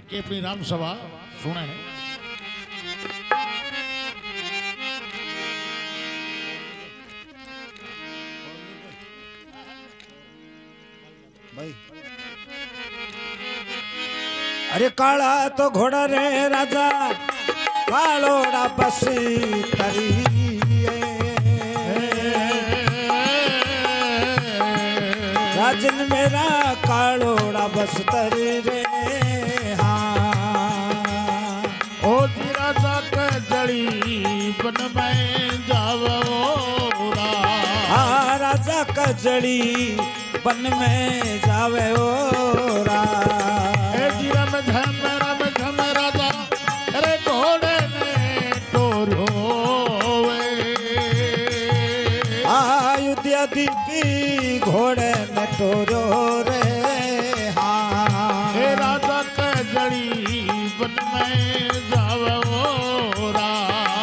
कि अपनी राम सभा सुने भाई। अरे काला तो घोड़ा रे राजा कालोड़ा बस तरी राजन मेरा कालोड़ा बस तरी रे हाँ ओ जी राजा के जड़ी बन में जावोरा हाँ राजा का जड़ी बन में जावे ओरा रम झम राजा अरे घोड़े ने टोरो अयोध्या दीपी घोड़े ने टोरो रे हाँ हे राजा का जड़ी बन में जावोरा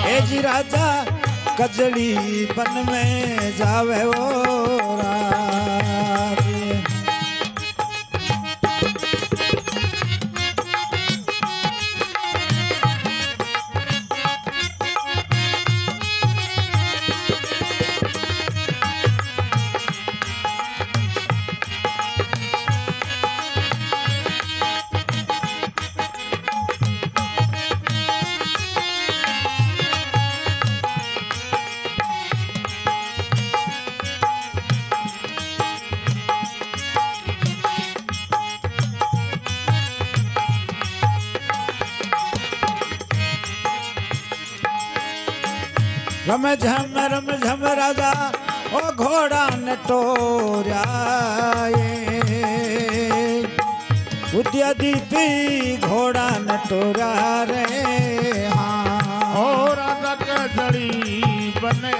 हे जी राजा कजड़ी बन में जावे ओरा रम झम राजा ओ घोड़ा न टोराए उद्या दीपी घोड़ा न टोरा रे हाँ ओ राजा के जड़ी बने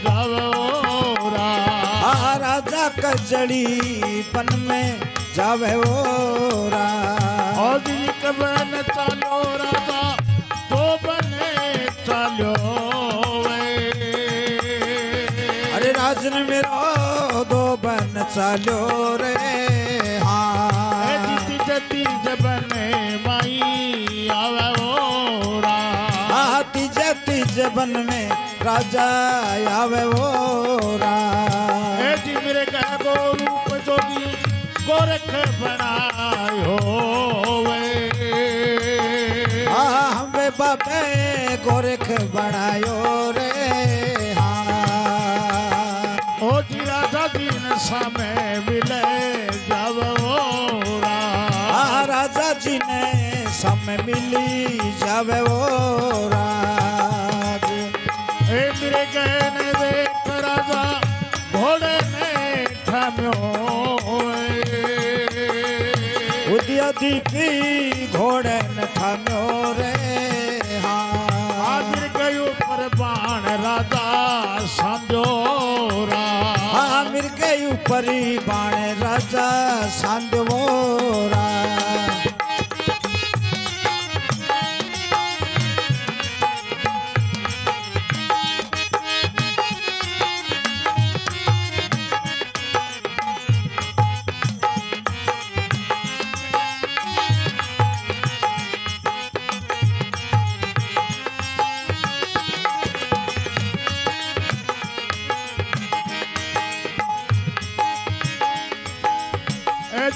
जावोरा राजा का जड़ी बन में जावे ओरा ओ जी कबन चालो राजा तो बने चालो राजन मेरो दो बन चालो रे हाँ जीती जती जबने माई आवे ओरा हाथी जती जबन में राजा आवे ओरा जी मेरे कह गो रूप जोगी गोरख बनायो हमें बापे गोरख बनायो रे ओ जी राजा जी ने सामे मिले जावोरा राजा जी ने सामे मिली जावे ओरा ए मेरे गहने देख राजा घोड़े ने थाम्यो उदिया दीपी घोड़े ने थाम्यो रे हाँ आदिर गयो पर बाण राजा सांध्योरा मिर्गे ऊपर बाण राजा सांदवोरा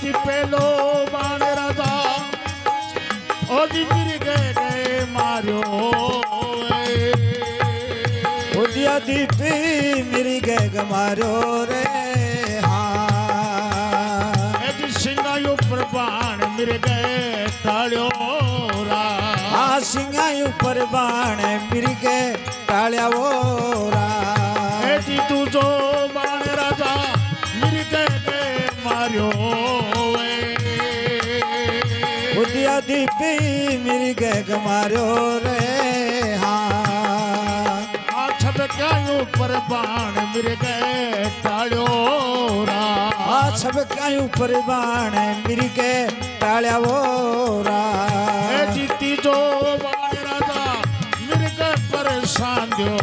जी पेलो बाण राजा ओ जी मिर गए मारो उदिया दीपी मिर गए मारो रे हाँ जी सिंगायो पर बाण मिर गए टाळ्यो रा हाँ सिंगायो पर बाण मिर गए टाळ्या ओरा जी तू जो बाण राजा मिर गए मारो उदिया दीपी मिर गए मारो रे हाँ छबकायो पर बाण मिर गए टाळ्यो रा छब कयूं पर बाण मिर गए टाळ्या ओरा जीती जो बाण राजा मिर गए पर सांध्यो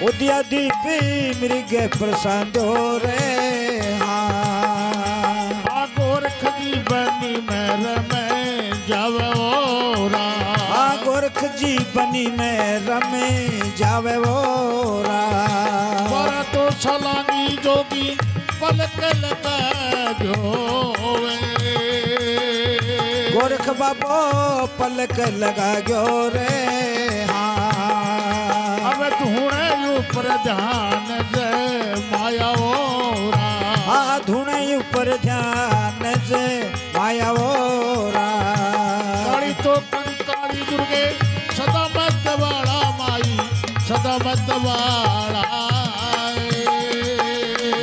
उदिया दीपी मिर गए पर सांध्यो रे हाँ गोरख जी बनी में रमे जावे ओरा। गोरख जी बनी में रमे जावे ओरा। पर तो सलानी जोगी पलक लगा जोवे। गोरख बाबो पलक लगा गयो रे। हाँ अब धूणे ऊपर ध्यान जे माया ओरा। हाँ धूणे ऊपर ध्यान जे माया ओरा। काली तो कंकाली दुर्गे सदा मत वाला माई सदा मत वाला।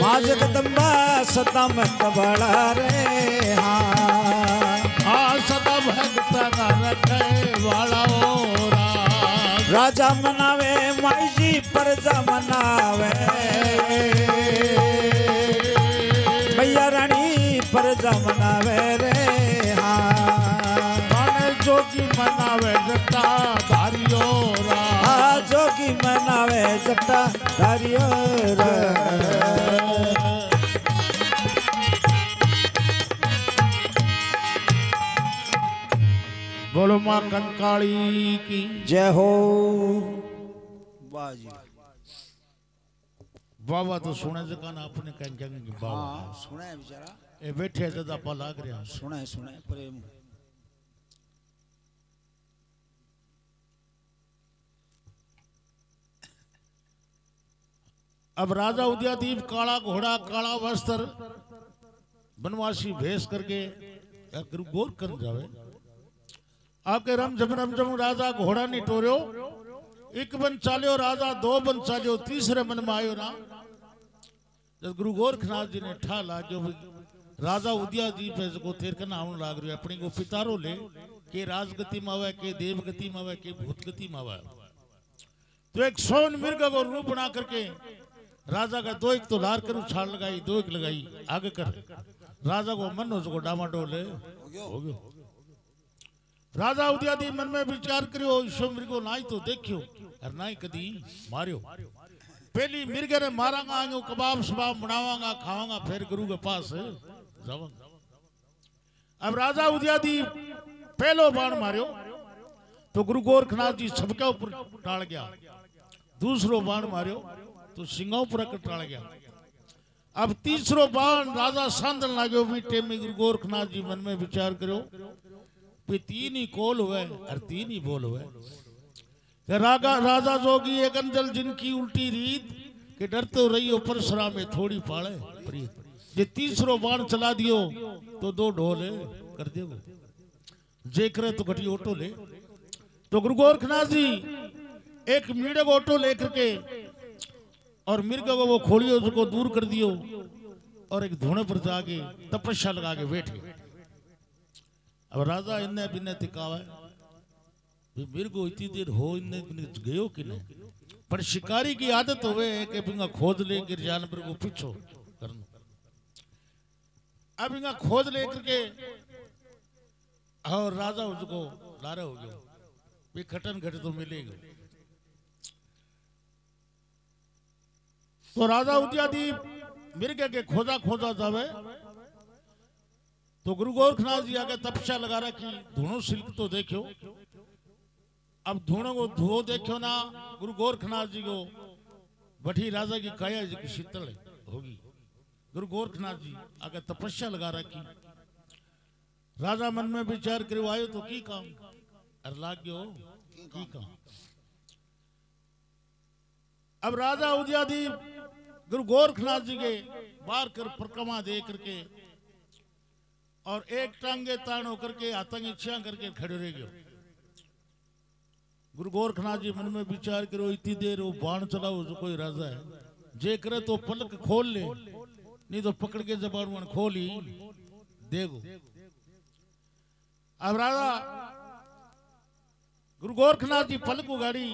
माँ जगदम्बा सदा मत वाला रे। हाँ सदा भक्त का रखे वाला ओरा। राजा मनावे माई जी प्रजा मनावे। मैया रानी प्रजा मनावे रे। हाँ जोगी मनावे जटा धारियो रा। हाँ जोगी मनावे जटा धारियो रा। बोलो माँ कंकाली की जय हो। वाह जी बाबा तो सुने जगह ना अपने कहीं कहीं बाबा। हाँ सुने बेचारा ए बैठे जदा पा लाग रहा सुने सुने प्रेम। अब राजा उदयादीप काला घोड़ा काला वस्त्र बनवासी भेष करके गोर कर जावे। आपके रम जम राजा घोड़ा नहीं टोरियो। एक बन चालियो राजा दो बन चालियो तीसरे मन में आयो ना। जब गुरु गोरखनाथ जी ने ठा लागो राजा उदयादीप है जो तेर कना आवन लाग रही अपनी को पितारो ले के राजगति में आवे के देवगति में आवे के भूतगति में आवे। तो एक सोन मृग को रूप बना करके राजा का दो एक तो लार कर उछाल लगाई दो एक लगाई आगे कर राजा को मन उसको डामाडोल हो गयो। राजा उदयादीप मन में विचार करियो ईश्वर मृगो नाई तो देखियो और नाई कदी मारियो। पहली मृग ने मारांगा आयो कबाब शबाब बनावांगा खावांगा फिर गुरु के पास जावांगा। अब राजा उदयादीप पहलो बाण मारियो तो गुरु गोरखनाथ जी सबके ऊपर टाल गया। दूसरो बाण मारियो तो सिंगां पर टाल गया। अब तीसरो बाण राजा सांदन लाग्यो भी टेम में गुरु गोरखनाथ जी मन में विचार करो तीन ही कोल हुए और तीन ही बोल हुए। राजा जोगी एक अंजल जिनकी उल्टी रीत के डरते रही हो परसरा में थोड़ी पाले प्रीत। जे तीसरो बाण चला दियो तो दो ढोल कर देगो जे करे तो घटी ऑटो ले। तो गुरु गोरखनाथ जी एक मीड़े को ऑटो लेकर के और मिर्ग को वो खोलियो उसको दूर कर दियो और एक धोने पर जाके तपस्या लगा के बैठ गए। अब राजा इन्ने बिन्ने तिकावे मिर्गो इतनी देर हो इन्ने गयो कि नहीं। पर शिकारी की आदत होवे कि बिंगा खोद ले गिर जानवर को पीछो करना। अब इनका खोद लेकर के और राजा उसको लारे हो गयो भी खटन घट तो मिलेगा। तो राजा उदयादीप मिर्ग के खोजा खोजा जावे तो गुरु गोरखनाथ जी आगे तपस्या लगा रखी धुनो सिल्क तो देखो। अब धुनो को धुओ देखो ना गुरु गोरखनाथ जी को बठी राजा की काया जी की शीतल होगी। गुरु गोरखनाथ जी आगे तपस्या लगा रखी। राजा मन में विचार करो आयो तो की काम अर लाग गयो की काम। अब राजा उदयादीप गुरु गोरखनाथ जी के बार कर परिक्रमा दे करके और एक टांगे तान होकर के आतंकी इच्छा करके खड़े रह गयो। गुरु गोरखनाथ जी मन में विचार करो इतनी देर वो बाण चलाओ जो कोई राजा है जे करे तो पलक खोल ले नहीं तो पकड़ के जबान खोल ही देगो। अब राजा गुरु गोरखनाथ जी पलक उगाड़ी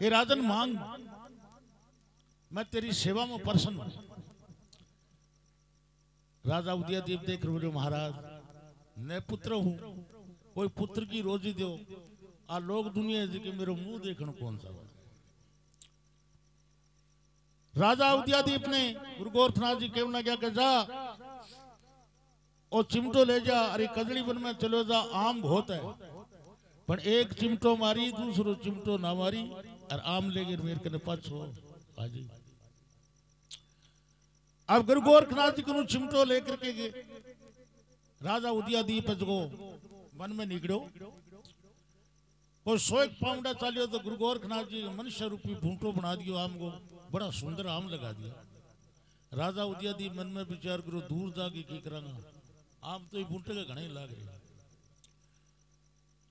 हे राजन मांग मैं तेरी सेवा में प्रसन्न हूं। राजा उदयदेव देख रहे महाराज मैं पुत्र हूं कोई पुत्र की रोजी दो आ लोग दुनिया जी के मेरे मुंह देखने कौन सा। राजा उदयदीप ने गुरु गोरखनाथ जी कहना क्या जा और चिमटो ले जा, अरे कदली वन में चलो जा, आम बहुत है, पर एक चिमटो मारी, दूसरो चिमटो ना मारी, और आम ले गए मेरे कने पाछो हाजी। अब गुरु गोरखनाथ जी को चिमटो लेकर के गए, राजा उदयादीप को वन में निकलो, कोई 100 पाउंडा चालियो तो गुरु गोरखनाथ जी मनुष्य रूपी भूंटो बना दियो, आम को बड़ा सुंदर आम लगा दिया। राजा उदयादीप मन में विचार करो, दूर जाके की करांगा, आम तो ये बूंटे के घने लाग रहे।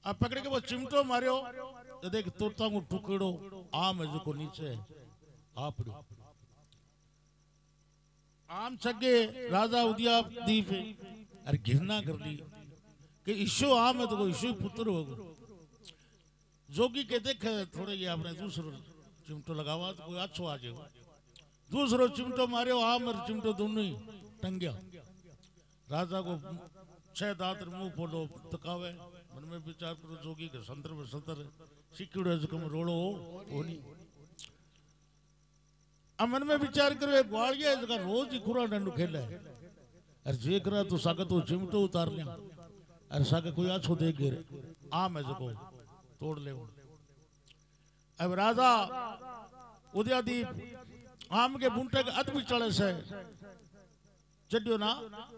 अब पकड़ के वो चिमटो मारियो तो देख तोता को टुकड़ो आम है जो नीचे आपड़ो आम चगे। राजा उदयादीप अरे घृणा कर ली कि ईशो आम है तो कोई ईशो पुत्र होगा। जोगी के देख थोड़े ये आपने दूसरो चिमटो लगावा तो कोई अच्छो आ जाएगा। दूसरो चिमटो मारियो, आम और चिमटो दोनों ही टंगिया। राजा को 6 दांत मुंह पोलो तकावे, मन में विचार करो जोगी के संतर में संतर सिक्किड़ो जकम रोड़ो हो नहीं। अब मन में विचार करो एक ग्वालिया जगह रोज ही खुरा डंडू खेला है, अरे जे करा तो सागा तो चिमटो उतार लिया, अरे सागा कोई आछो देख गिरे आम है जको तोड़ ले। अब राजा उदयादीप आम के बूंटे के अध भी चढ़े से चढ़ियो ना,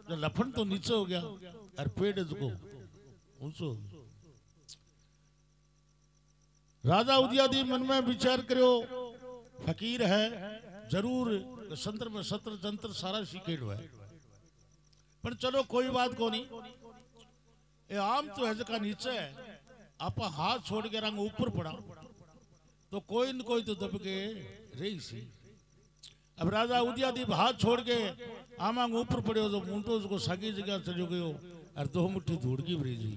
लफन तो नीचे हो गया और पेड़ को ऊंचो। राजा उदयादीप मन में विचार करो, फकीर है जरूर संतर में सत्र जंत्र सारा सीखेड़ है, पर चलो कोई बात को नहीं। ये आम तो है जका नीचे है, आप हाथ छोड़ के रंग ऊपर पड़ा तो कोई न कोई तो दब के रही सी। अब राजा उदयादीप हाथ छोड़ के आमांग ऊपर पड़े तो मुंटो उसको सागी जगह चलो गयो और 2 मुट्ठी धूड़ की भरी जी।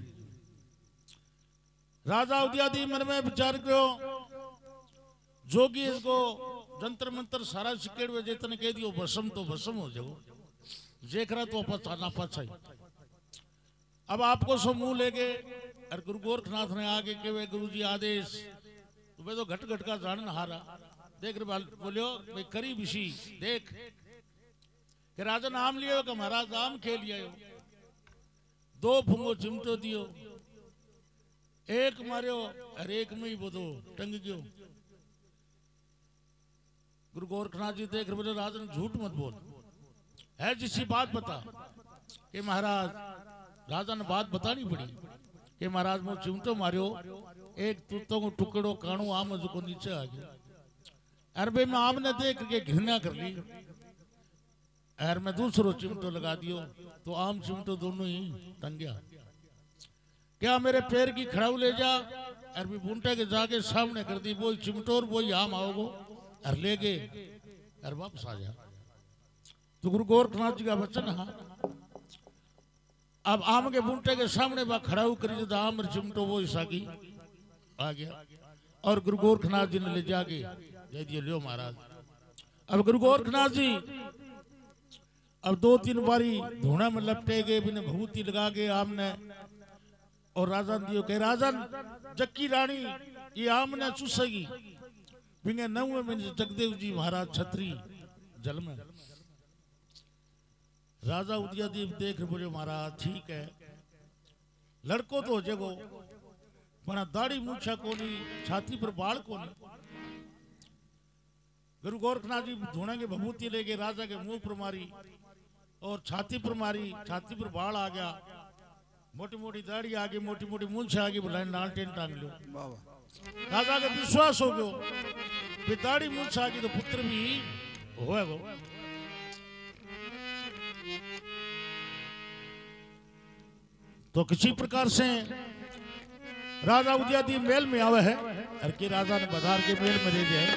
राजा उदयादीप मन में विचार करो, जोगी इसको जंतर मंत्र सारा सिकेड़ में जितने कह दियो भस्म तो भस्म हो जाओ, जेकरा तो अपना पाछा। अब आपको सो मुंह लेके और गुरु गोरखनाथ ने आगे के गुरु जी आदेश, तो मैं तो घट घट का जान हारा देख रहे बोलियो भाई करीब इसी देख कि राजा नाम लियो कि महाराज आम खेल लिया 2 फुंगो चिमटो दियो, एक मारियो और एक में ही बोधो टंग गयो। गुरु गोरखनाथ जी देख रहे बोले राजा ने झूठ मत बोल, है जिसी बात बता कि महाराज। राजा ने बात बतानी पड़ी कि महाराज मैं चिमटो मारियो, एक तूतों को टुकड़ो काणू आम जो नीचे आ गया, अरबे में आम ने देख के घृणा कर ली, अर में दूसरो चिमटो लगा दियो तो आम चिमटो दोनों ही टंग गया। क्या मेरे पैर की खड़ाऊ ले जा, अरबी बूंटे के जाके सामने कर दी, वो चिमटो और वो आम आओगो और ले गए और वापस आ जा। तो गुरु गोरखनाथ जी का वचन हाँ। अब आम के बूंटे के सामने बा खड़ाऊ करी तो आम और चिमटो वो सागी आ गया और गुरु गोरखनाथ जी ने ले जाके दे दिए, लियो महाराज। अब गुरु गोरखनाथ जी अब 2-3 बारी धूना में लपटे गए, बिना भभूति लगा के आम ने, और राजन दियो के राजन जक्की रानी ये आम ने चूसेगी, बिना 9 में जगदेव जी महाराज छत्री जल में। राजा उदयादीप देख बोले महाराज ठीक है, लड़को तो जगो पर दाढ़ी मूछा कोनी, छाती पर बाल कोनी। गुरु गोरखनाथ जी धूना के भभूति लेके राजा के मुंह पर मारी और छाती पर मारी, छाती पर बाल आ गया, मोटी मोटी दाढ़ी आ गई, मोटी मोटी मूंछ आ गई, बुलाए लालटेन टांग लो। राजा का विश्वास हो गयो कि दाढ़ी मूंछ आ गई तो पुत्र भी होएगो। तो किसी प्रकार से राजा उदयादीप मेल में आवे है, हर के राजा ने बधार के मेल में ले जाए।